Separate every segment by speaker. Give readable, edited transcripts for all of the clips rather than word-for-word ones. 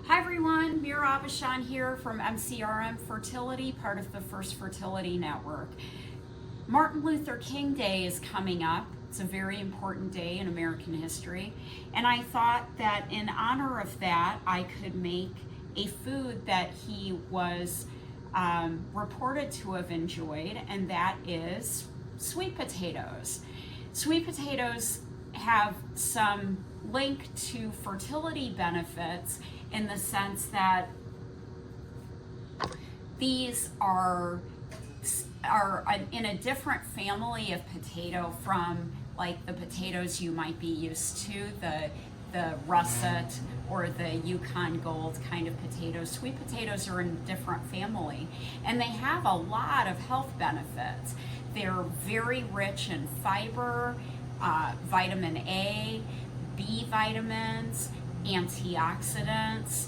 Speaker 1: Hi everyone, Mira Abishan here from MCRM Fertility, part of the First Fertility Network. Martin Luther King Day is coming up. It's a very important day in American history, and I thought that in honor of that, I could make a food that he was reported to have enjoyed, and that is sweet potatoes. Sweet potatoes have some link to fertility benefits in the sense that these are in a different family of potato from like the potatoes you might be used to, the russet or the Yukon Gold kind of potatoes. Sweet potatoes are in a different family, and they have a lot of health benefits. They're very rich in fiber, vitamin A, B vitamins, antioxidants,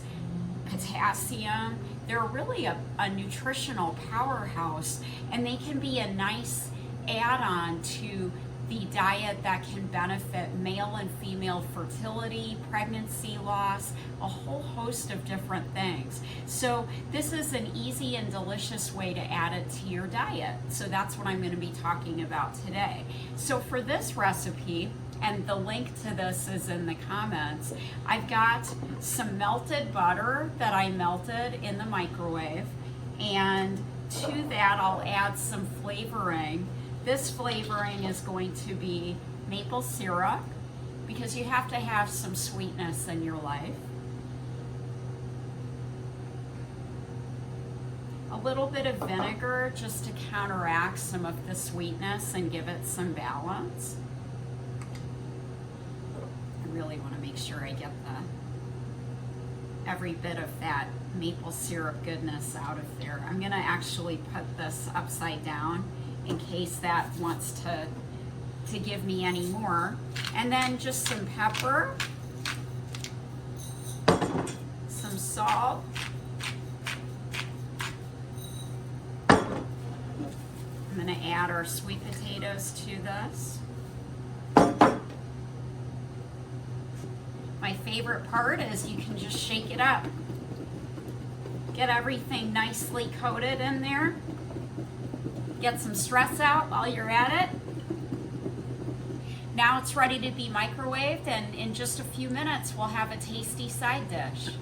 Speaker 1: potassium. They're really a nutritional powerhouse, and they can be a nice add-on to the diet that can benefit male and female fertility, pregnancy loss, a whole host of different things. So this is an easy and delicious way to add it to your diet. So that's what I'm going to be talking about today. So for this recipe, and the link to this is in the comments, I've got some melted butter that I melted in the microwave, and to that I'll add some flavoring. This flavoring is going to be maple syrup, because you have to have some sweetness in your life. A little bit of vinegar just to counteract some of the sweetness and give it some balance. I really want to make sure I get every bit of that maple syrup goodness out of there. I'm going to actually put this upside down in case that wants to give me any more. And then just some pepper, some salt, I'm going to add our sweet potatoes to this. My favorite part is you can just shake it up. Get everything nicely coated in there. Get some stress out while you're at it. Now it's ready to be microwaved, and in just a few minutes we'll have a tasty side dish.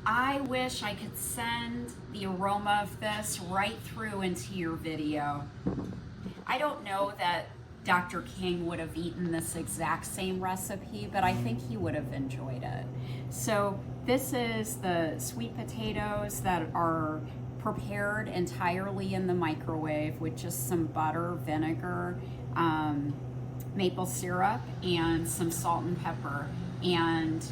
Speaker 1: I wish I could send the aroma of this right through into your video. I don't know that Dr. King would have eaten this exact same recipe, but I think he would have enjoyed it. So this is the sweet potatoes that are prepared entirely in the microwave with just some butter, vinegar, maple syrup, and some salt and pepper. And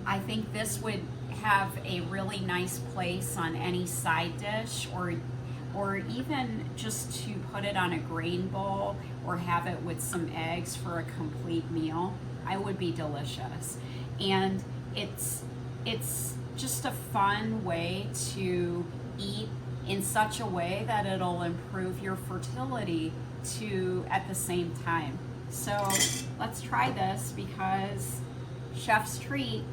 Speaker 1: I think this would have a really nice place on any side dish, or even just to put it on a grain bowl or have it with some eggs for a complete meal. It would be delicious. And it's just a fun way to eat in such a way that it'll improve your fertility too at the same time. So let's try this, because chef's treat.